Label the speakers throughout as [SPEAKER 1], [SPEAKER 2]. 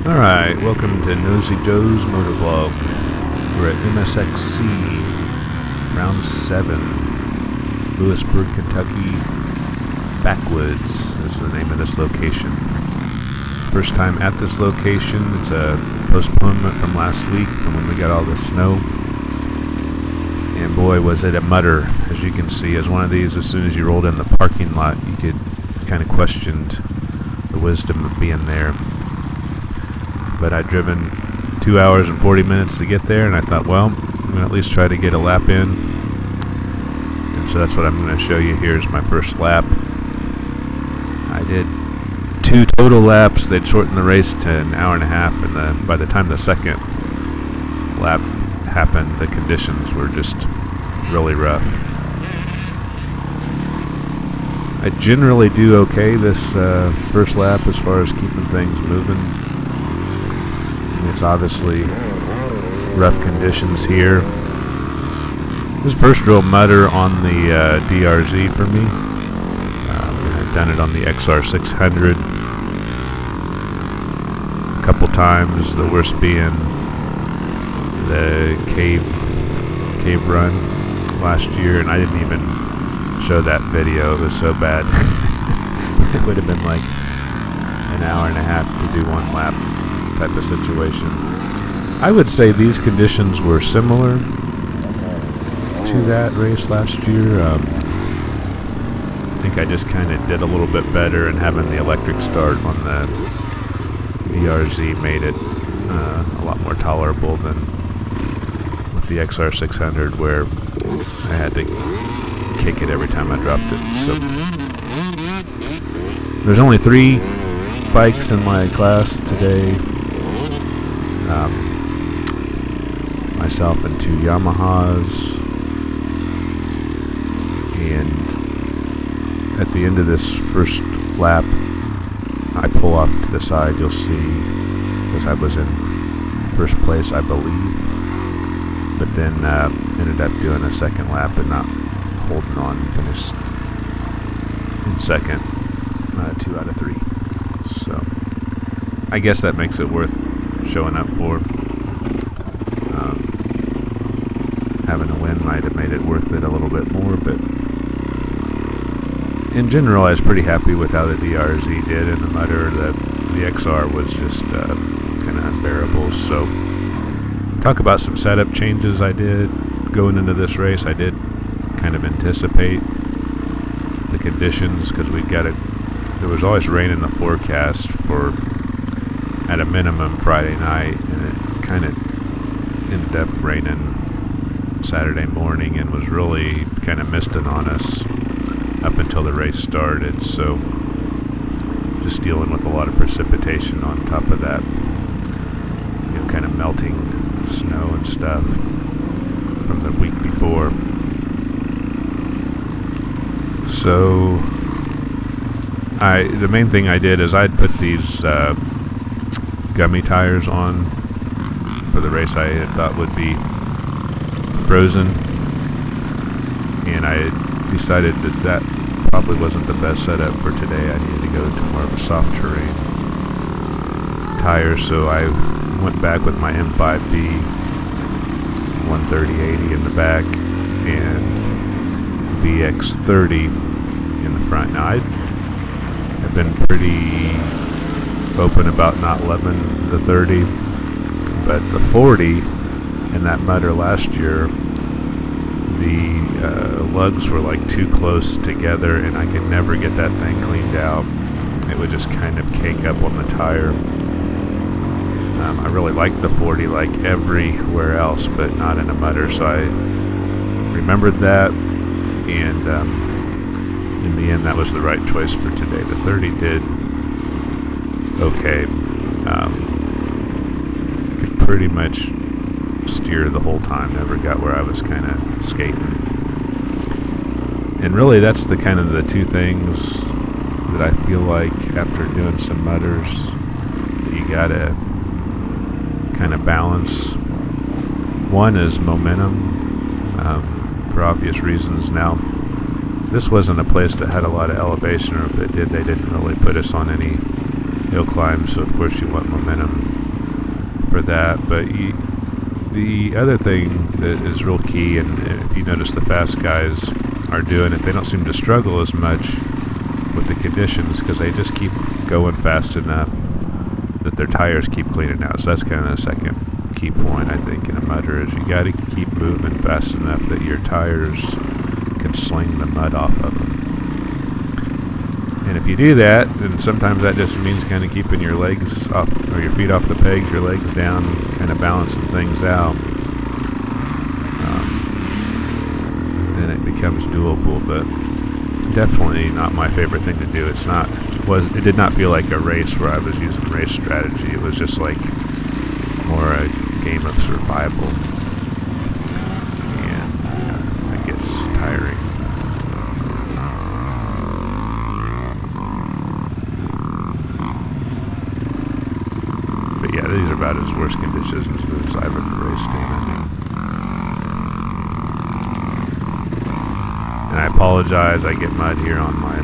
[SPEAKER 1] Alright, welcome to Nosy Joe's Motovlog. We're at MSXC, round 7, Lewisburg, Kentucky. Backwoods is the name of this location. First time at this location. It's a postponement from last week from when we got all the snow. And boy, was it a mutter. As you can see, as one of these, as soon as you rolled in the parking lot, you could kind of questioned the wisdom of being there. But I'd driven 2 hours and 40 minutes to get there, and I thought, well, I'm going to at least try to get a lap in. And so that's what I'm going to show you here is my first lap. I did 2 total laps. They'd shortened the race to an hour and a half, and by the time the second lap happened, the conditions were just really rough. I generally do okay this first lap as far as keeping things moving. It's obviously rough conditions here. This first real mutter on the DRZ for me. I've done it on the XR600 a couple times, the worst being the cave run last year, and I didn't even show that video. It was so bad. It would have been like an hour and a half to do one lap type of situation. I would say these conditions were similar to that race last year. I think I just kind of did a little bit better, and having the electric start on the DRZ made it a lot more tolerable than with the XR600, where I had to kick it every time I dropped it. So there's only 3 bikes in my class today. Myself and 2 Yamahas, and at the end of this first lap I pull off to the side. You'll see, because I was in first place, I believe, but then ended up doing a second lap and not holding on, finished in second, 2 out of 3. So I guess that makes it worth showing up for. Having a win might have made it worth it a little bit more, but in general I was pretty happy with how the DRZ did in the mutter. The XR was just kind of unbearable. So talk about some setup changes I did going into this race. I did kind of anticipate the conditions, because there was always rain in the forecast for at a minimum Friday night, and it kind of ended up raining Saturday morning and was really kind of misting on us up until the race started. So just dealing with a lot of precipitation on top of that, kind of melting snow and stuff from the week before. So the main thing I did is I'd put these gummy tires on for the race I had thought would be frozen, and I decided that probably wasn't the best setup for today. I needed to go to more of a soft terrain tire, so I went back with my M5B 130/80 in the back and VX30 in the front. Now, I have been pretty open about not loving the 30, but the 40 in that mutter last year, the lugs were like too close together, and I could never get that thing cleaned out. It would just kind of cake up on the tire. I really liked the 40 like everywhere else, but not in a mutter, so I remembered that, and in the end that was the right choice for today. The 30 did okay. Could pretty much steer the whole time, never got where I was kind of skating. And really that's the kind of the 2 things that I feel like after doing some mutters that you gotta kind of balance. One is momentum, for obvious reasons. Now, this wasn't a place that had a lot of elevation, or if it did, they didn't really put us on any hill climb, so of course you want momentum for that. But the other thing that is real key, and if you notice the fast guys are doing it, they don't seem to struggle as much with the conditions because they just keep going fast enough that their tires keep cleaning out. So that's kind of the second key point, I think, in a mudder, is you got to keep moving fast enough that your tires can sling the mud off of them. And if you do that, then sometimes that just means kind of keeping your legs off, or your feet off the pegs, your legs down, kind of balancing things out. Then it becomes doable, but definitely not my favorite thing to do. It did not feel like a race where I was using race strategy. It was just like more a game of survival, and it gets tiring. But yeah, these are about as worst conditions as I've ever raced in. And I apologize, I get mud here on my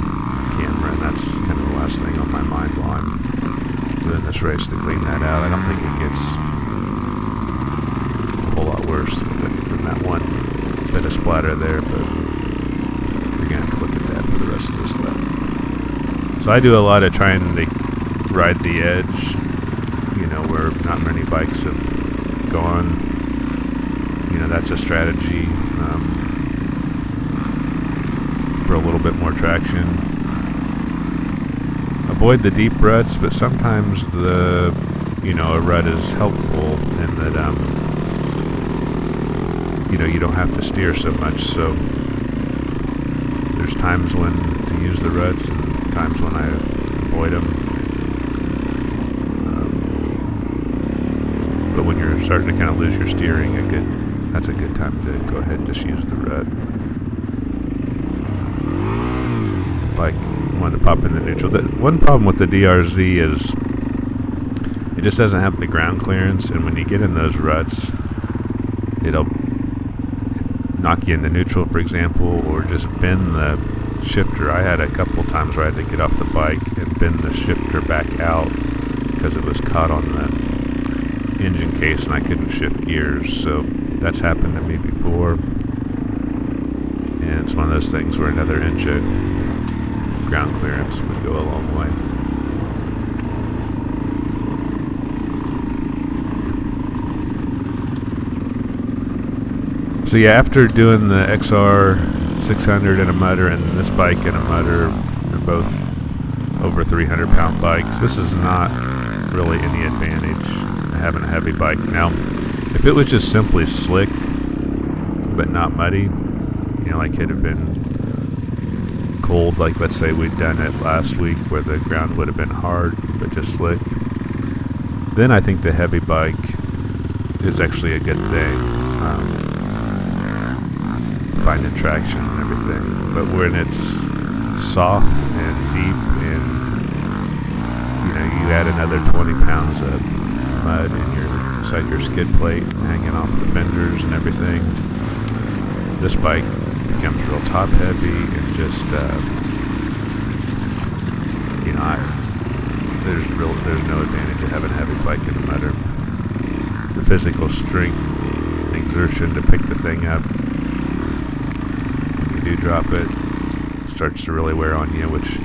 [SPEAKER 1] camera, and that's kind of the last thing on my mind while I'm doing this race, to clean that out. I don't think it gets a whole lot worse than that one bit of splatter there, but we're going to have to look at that for the rest of this lap. So I do a lot of trying to ride the edge, where not many bikes have gone. That's a strategy for a little bit more traction. Avoid the deep ruts, but sometimes a rut is helpful in that you don't have to steer so much. So there's times when to use the ruts and times when I avoid them. But when you're starting to kind of lose your steering, that's a good time to go ahead and just use the rut. Like, wanted to pop in the neutral. One problem with the DRZ is it just doesn't have the ground clearance, and when you get in those ruts, it'll knock you into neutral, for example, or just bend the shifter. I had a couple times where I had to get off the bike and bend the shifter back out because it was caught on the engine case and I couldn't shift gears. So that's happened to me before, and it's one of those things where another inch of ground clearance would go a long way. So yeah, after doing the XR 600 in a mudder and this bike in a mudder, they're both over 300-pound bikes. This is not really any advantage having a heavy bike. Now, if it was just simply slick but not muddy, like it had been cold, like let's say we'd done it last week where the ground would have been hard but just slick, then I think the heavy bike is actually a good thing, finding traction and everything. But when it's soft and deep and you add another 20 pounds of mud inside your skid plate hanging off the fenders and everything, this bike becomes real top heavy and just there's no advantage of having a heavy bike in the mudder. The physical strength and exertion to pick the thing up when you do drop it starts to really wear on you, which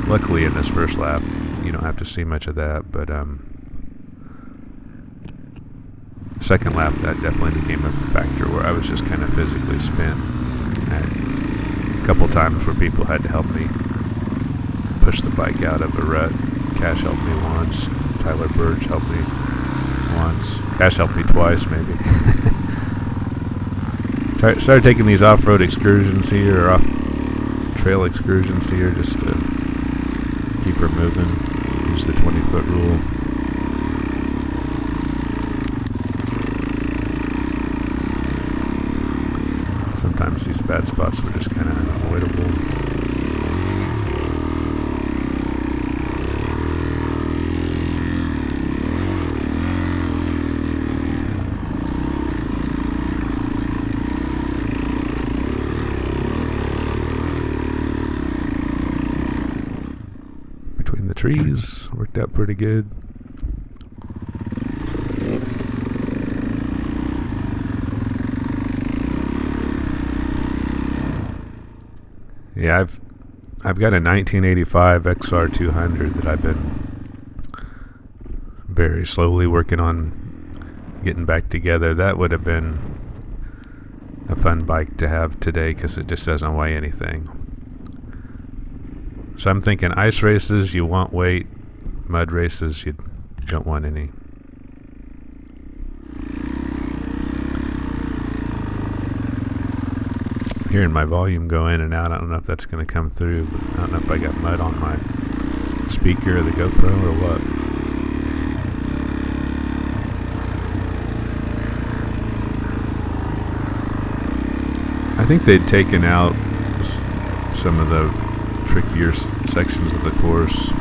[SPEAKER 1] luckily in this first lap you don't have to see much of that, but second lap that definitely became a factor where I was just kind of physically spent. I had a couple times where people had to help me push the bike out of a rut. Cash helped me once. Tyler Burge helped me once. Cash helped me twice, maybe. Started taking these off-road excursions here, or off-trail excursions here, just to keep her moving. Use the 20-foot rule. Sometimes these bad spots were just kind of unavoidable. trees. Worked out pretty good. Yeah, I've got a 1985 XR200 that I've been very slowly working on getting back together. That would have been a fun bike to have today because it just doesn't weigh anything. So I'm thinking ice races, you want weight. Mud races, you don't want any. Hearing my volume go in and out. I don't know if that's going to come through, but I don't know if I got mud on my speaker or the GoPro or what. I think they'd taken out some of the trickier sections of the course. I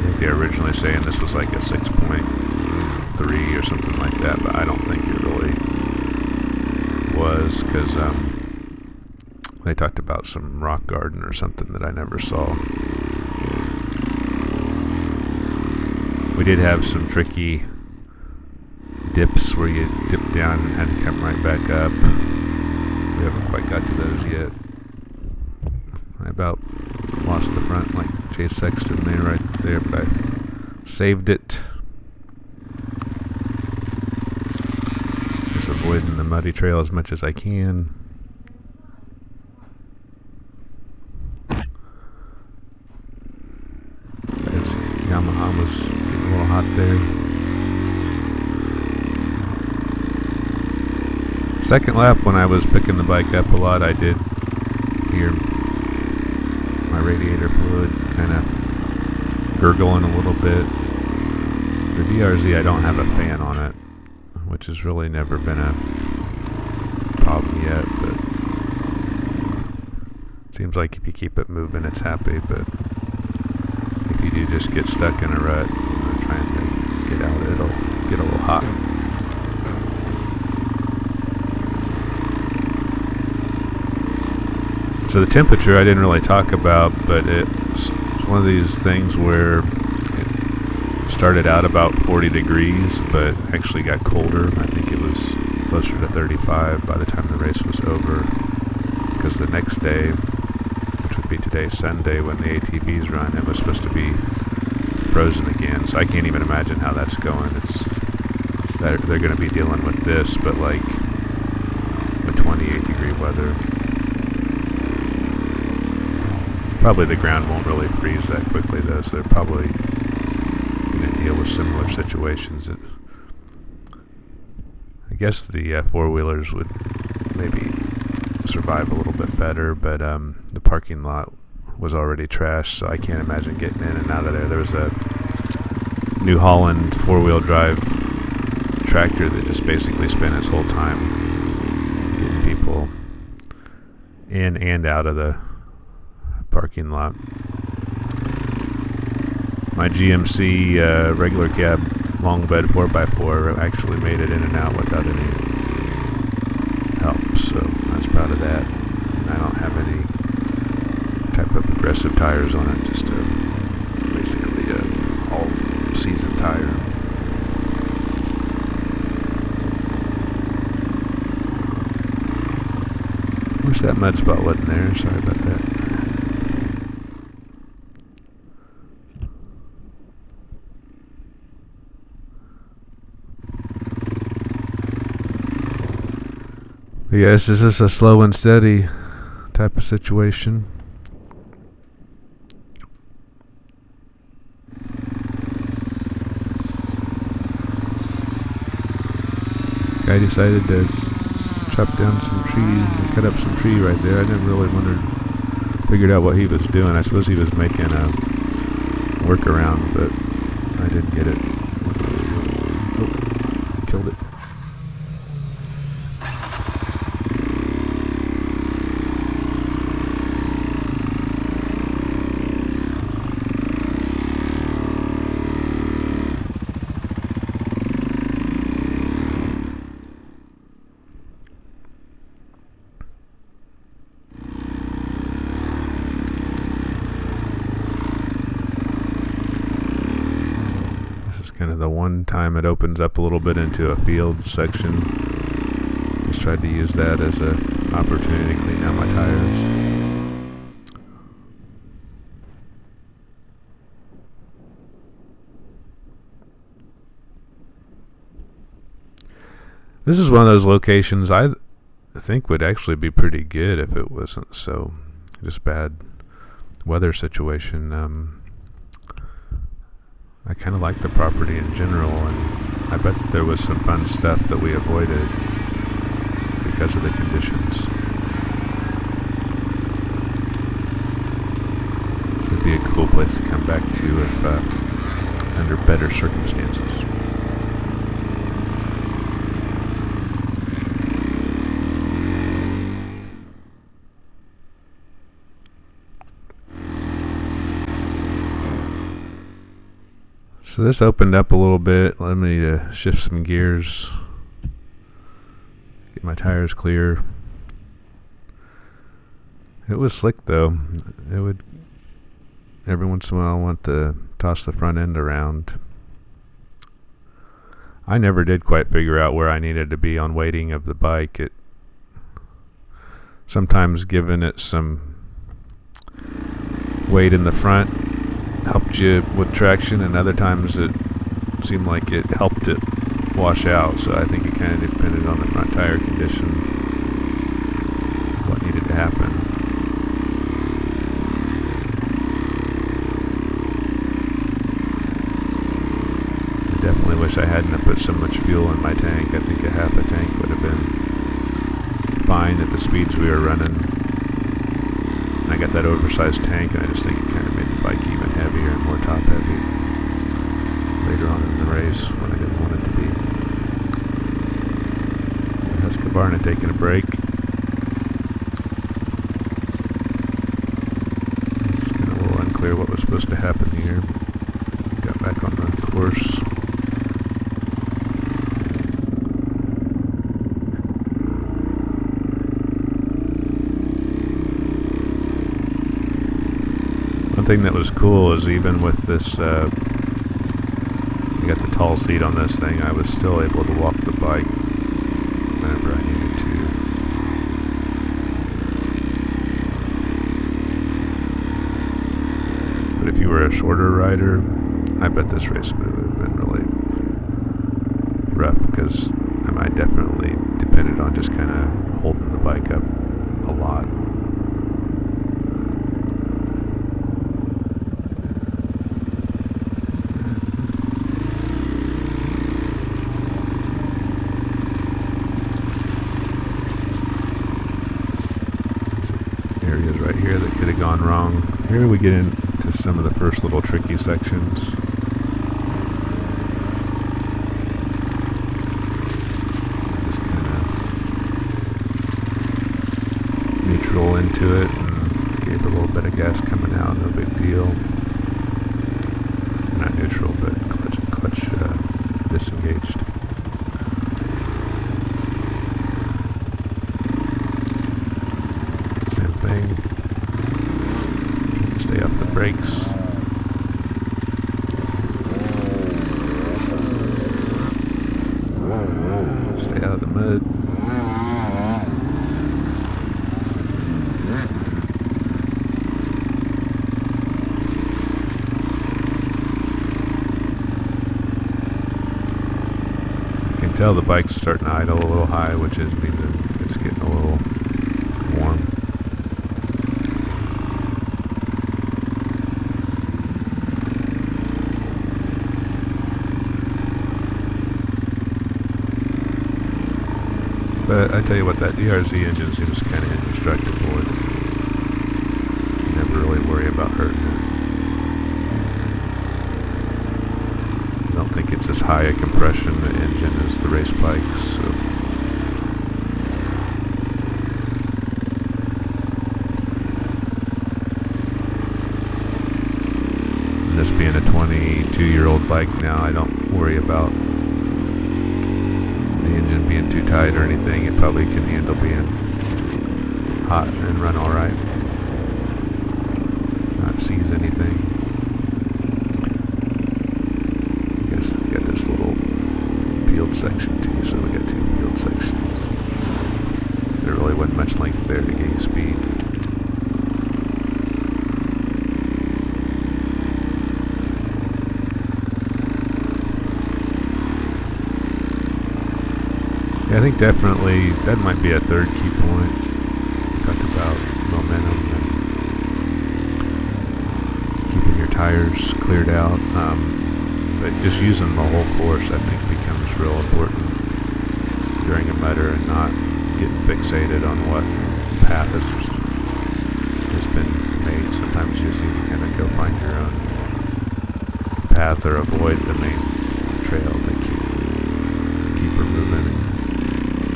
[SPEAKER 1] think they were originally saying this was like a 6.3 or something like that, but I don't think it really was, because they talked about some rock garden or something that I never saw. We did have some tricky dips where you dip down and had to come right back up. We haven't quite got to those yet. I about lost the front like Jay Sexton there, right there, but I saved it. Just avoiding the muddy trail as much as I can. As Yamaha was getting a little hot there. Second lap, when I was picking the bike up a lot, I did hear my radiator fluid kind of gurgling a little bit. The DRZ, I don't have a fan on it, which has really never been a problem yet, but it seems like if you keep it moving, it's happy, but if you do just get stuck in a rut trying to get out, it'll get a little hot. So the temperature I didn't really talk about, but it's one of these things where it started out about 40 degrees, but actually got colder. I think it was closer to 35 by the time the race was over, because the next day, which would be today, Sunday, when the ATVs run, it was supposed to be frozen again. So I can't even imagine how that's going. They're going to be dealing with this, but like with 28 degree weather. Probably the ground won't really freeze that quickly though, so they're probably going to deal with similar situations. I guess the four-wheelers would maybe survive a little bit better, but the parking lot was already trashed, so I can't imagine getting in and out of there. There was a New Holland four-wheel drive tractor that just basically spent its whole time getting people in and out of the parking lot. My GMC regular cab long bed 4x4 actually made it in and out without any help, so I was proud of that. And I don't have any type of aggressive tires on it, just basically a all season tire. Wish that mud spot wasn't there, sorry about that. Yes, this is a slow and steady type of situation. Guy decided to chop down some trees and cut up some tree right there. I never really figured out what he was doing. I suppose he was making a workaround, but I didn't get it. Oh, killed it. kind of the one time it opens up a little bit into a field section. Just tried to use that as an opportunity to clean out my tires. This is one of those locations I think would actually be pretty good if it wasn't so just bad weather situation. I kind of like the property in general, and I bet there was some fun stuff that we avoided because of the conditions. This would be a cool place to come back to if under better circumstances. So this opened up a little bit. Let me shift some gears. Get my tires clear. It was slick though. It would every once in a while want to toss the front end around. I never did quite figure out where I needed to be on weighting of the bike. It sometimes giving it some weight in the front helped you with traction, and other times it seemed like it helped it wash out. So I think it kind of depended on the front tire condition, what needed to happen. I definitely wish I hadn't put so much fuel in my tank. I think a half a tank would have been fine at the speeds we were running. I got that oversized tank, and I just think it kind of made the bike even heavier and more top heavy later on in the race when I didn't want it to be. Husqvarna taking a break. It's kind of a little unclear what was supposed to happen here. Got back on the course. One thing that was cool is even with this, I got the tall seat on this thing, I was still able to walk the bike whenever I needed to. But if you were a shorter rider, I bet this race would have been really rough, because I definitely depended on just kind of holding the bike up a lot. Areas right here that could have gone wrong. Here we get into some of the first little tricky sections. Just kind of neutral into it and gave a little bit of gas coming out, no big deal. Not neutral, but clutch disengaged. Thing. Stay off the brakes. Stay out of the mud. You can tell the bike's starting to idle a little high, which is means it's getting a little warm. But I tell you what, that DRZ engine seems kind of indestructible. You never really worry about hurting it. I don't think it's as high a compression engine as the race bikes, so. And this being a 22-year-old bike now, I don't worry about the engine being too tight or anything. It probably can handle being hot and run alright. Not seize anything. I guess got this little field section too, so we got 2 field sections. There really wasn't much length there to get you speed. Yeah, I think definitely that might be a third key point. We talked about momentum and keeping your tires cleared out. But just using the whole course, I think, becomes real important during a mutter and not getting fixated on what path has been made. Sometimes you just need to kind of go find your own path or avoid the main trail to keep her moving and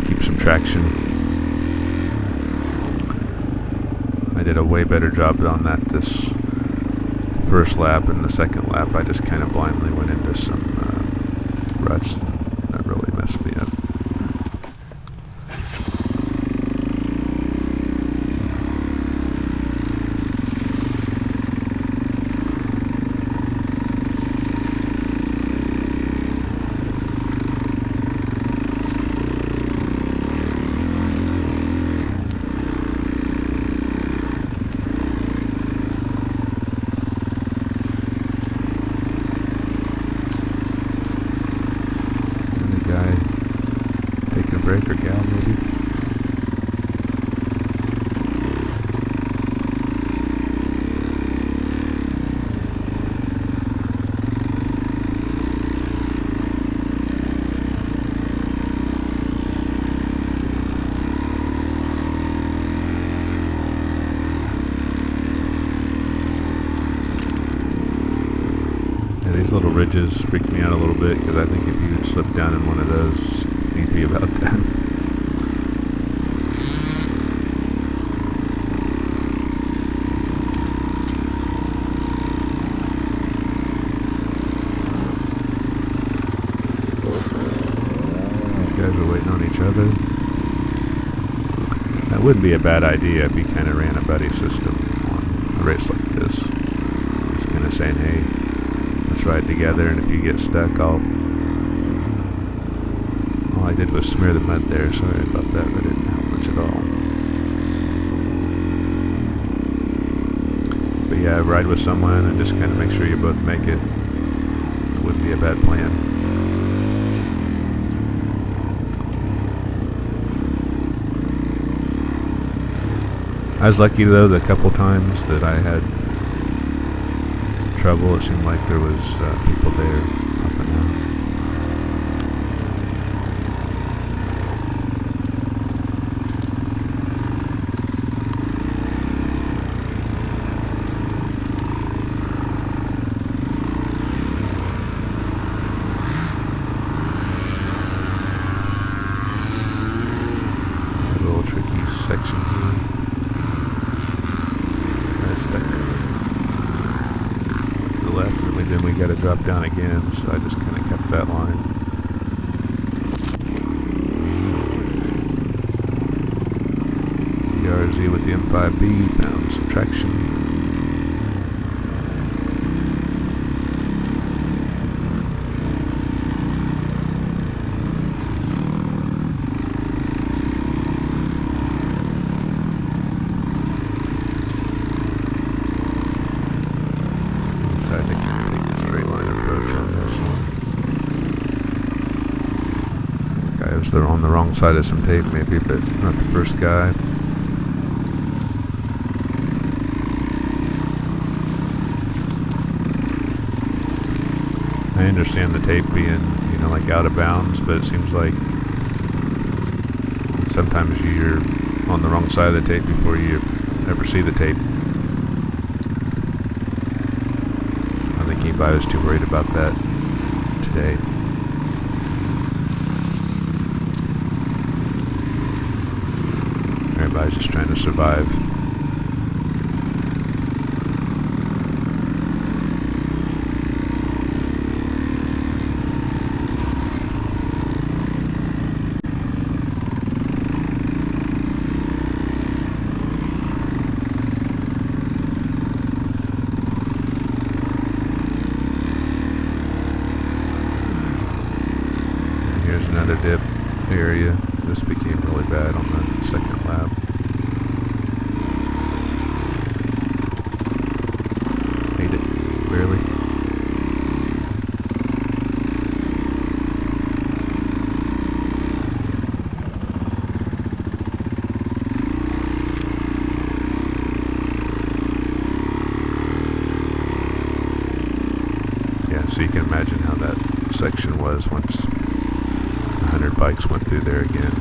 [SPEAKER 1] keep some traction. I did a way better job on that this first lap, and the second lap I just kind of blindly went into some ruts that really messed me up. Break or gal, maybe. Yeah, these little ridges freak me out a little bit because I think if you had slipped down in one of those, you'd be about done. Guys are waiting on each other. That wouldn't be a bad idea if you kind of ran a buddy system on a race like this. Just kind of saying, hey, let's ride together, and if you get stuck, all I did was smear the mud there. Sorry about that. That didn't help much at all. But yeah, ride with someone and just kind of make sure you both make it. It wouldn't be a bad plan. I was lucky though, the couple times that I had trouble, it seemed like there was people there helping out. A little tricky section here. Left, and then we got to drop down again, so I just kind of kept that line. DRZ with the M5B, found some traction. They're on the wrong side of some tape maybe, but not the first guy. I understand the tape being, like out of bounds, but it seems like sometimes you're on the wrong side of the tape before you ever see the tape. I think anybody was too worried about that today. Everybody's just trying to survive. here's another dip area. This became really bad on the second lap. Made it, barely. Yeah, so you can imagine how that section was once 100 bikes went through there again.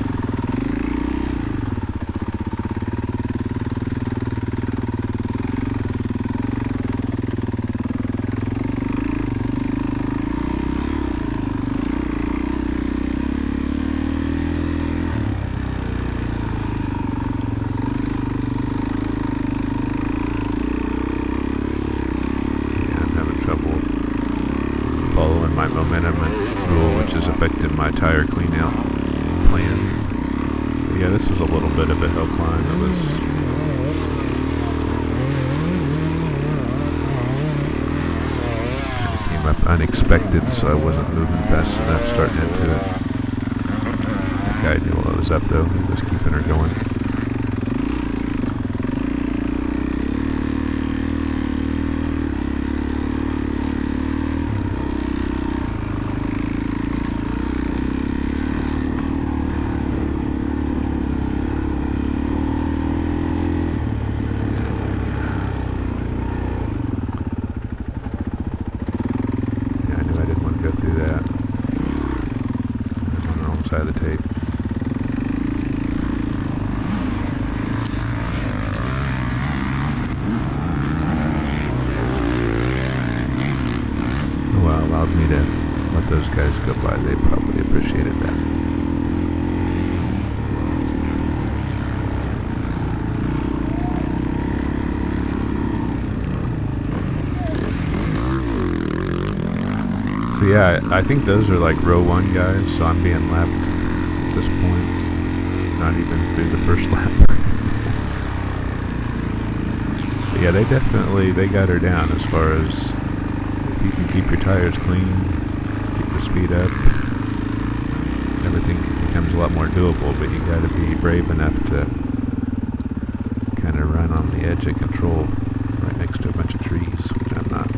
[SPEAKER 1] Following my momentum rule, which has affected my tire clean out plan. But yeah, this was a little bit of a hill climb. It was kind of came up unexpected, so I wasn't moving fast enough starting into it. That guy knew I was up though. He was keeping her going. Go through that. I'm on the wrong side of the tape. Oh, well, allowed me to let those guys go by. They probably appreciated that. So yeah, I think those are like row 1 guys, so I'm being lapped at this point. Not even through the first lap. But yeah, they got her down as far as if you can keep your tires clean, keep the speed up, everything becomes a lot more doable, but you gotta be brave enough to kind of run on the edge of control right next to a bunch of trees, which I'm not.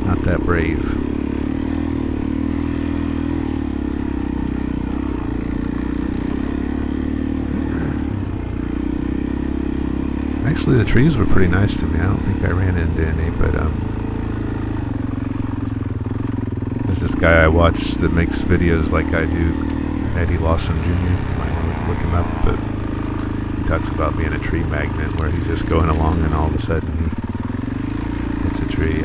[SPEAKER 1] Not that brave. Actually, the trees were pretty nice to me. I don't think I ran into any, but there's this guy I watch that makes videos like I do, Eddie Lawson Jr. You might want to look him up, but he talks about being a tree magnet where he's just going along and all of a sudden he hits a tree.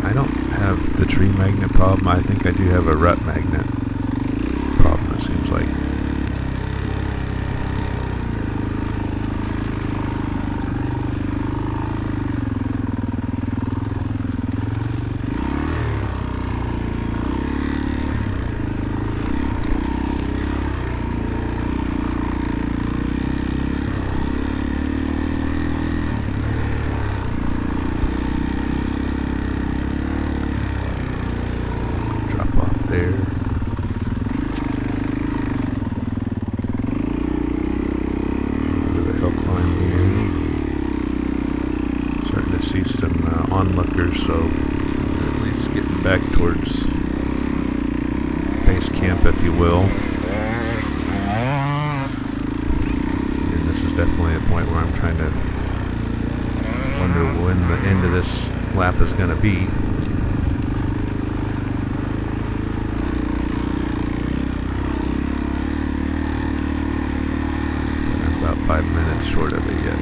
[SPEAKER 1] I don't have the tree magnet problem. I think I do have a rut magnet problem, it seems like. There. Bit of a hill climb here. Starting to see some onlookers, so at least getting back towards base camp, if you will. And this is definitely a point where I'm trying to wonder when the end of this lap is going to be. About 5 minutes short of it yet.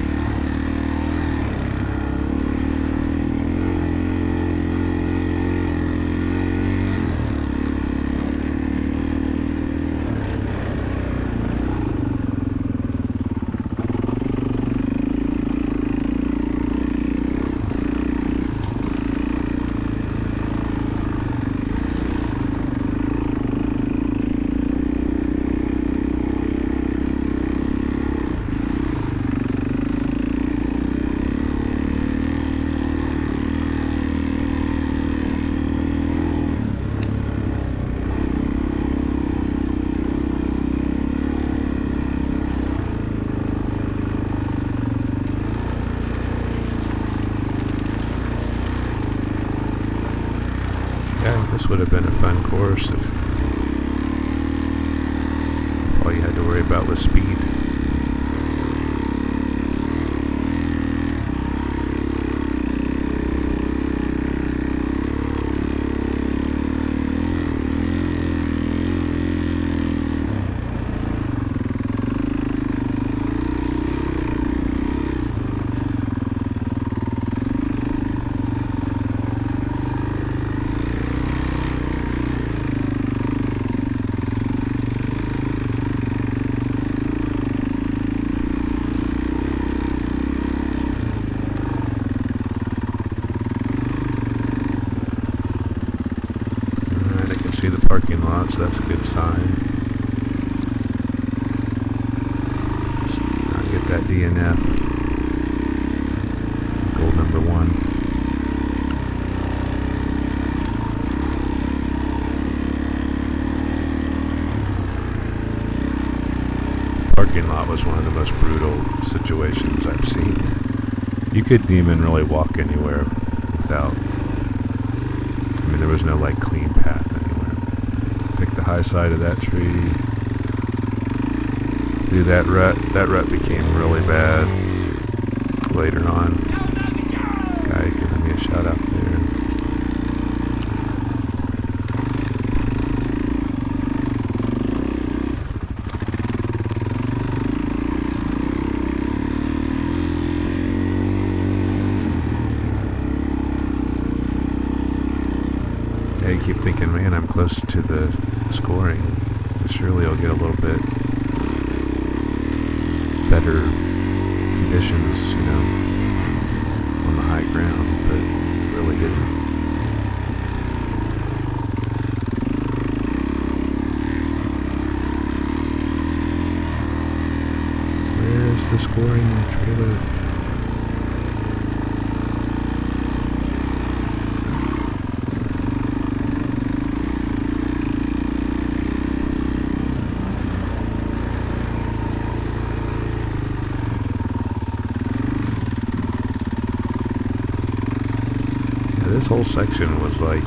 [SPEAKER 1] This would have been a fun course if all you had to worry about was speed. See the parking lot, so that's a good sign. Just get that DNF. Goal number 1. Parking lot was one of the most brutal situations I've seen. You couldn't even really walk anywhere without, there was no like clean path anywhere. Pick the high side of that tree. Through that rut became really bad later on. Guy giving me a shout out there. Yeah, you keep thinking, man, I'm close to the scoring. Surely I'll get a little bit better conditions, on the high ground, but it really didn't. Where's the scoring trailer? This whole section was like,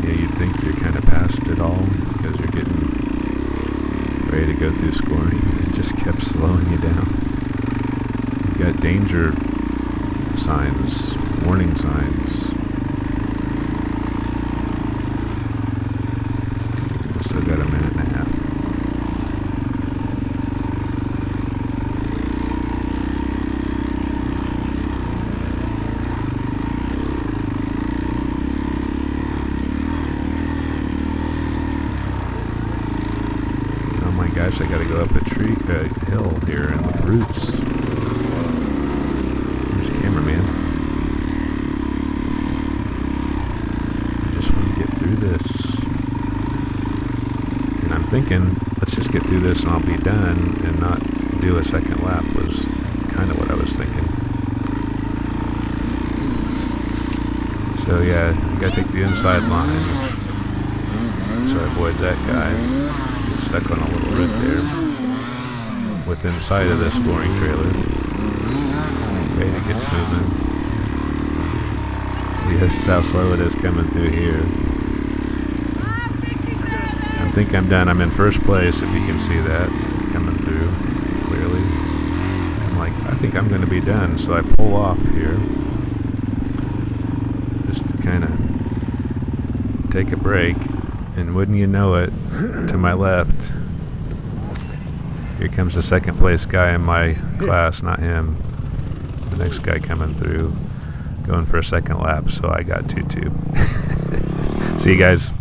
[SPEAKER 1] you'd think you're kind of past it all because you're getting ready to go through scoring. It just kept slowing you down. You got danger signs, warning signs. Still got a minute and a half. Gosh, I gotta go up a hill here and with roots. There's the cameraman. I just want to get through this. And I'm thinking, let's just get through this and I'll be done and not do a second lap was kind of what I was thinking. So yeah, you gotta take the inside line. So I avoid that guy. Stuck on a little root there within sight of the scoring trailer. Ready to get moving. See, this is how slow it is coming through here. I think I'm done. I'm in first place, if you can see that coming through clearly. I'm like, I think I'm going to be done, so I pull off here just to kind of take a break. And wouldn't you know it, to my left, here comes the second place guy in my class, not him. The next guy coming through, going for a second lap, so I got 2-2. See you guys.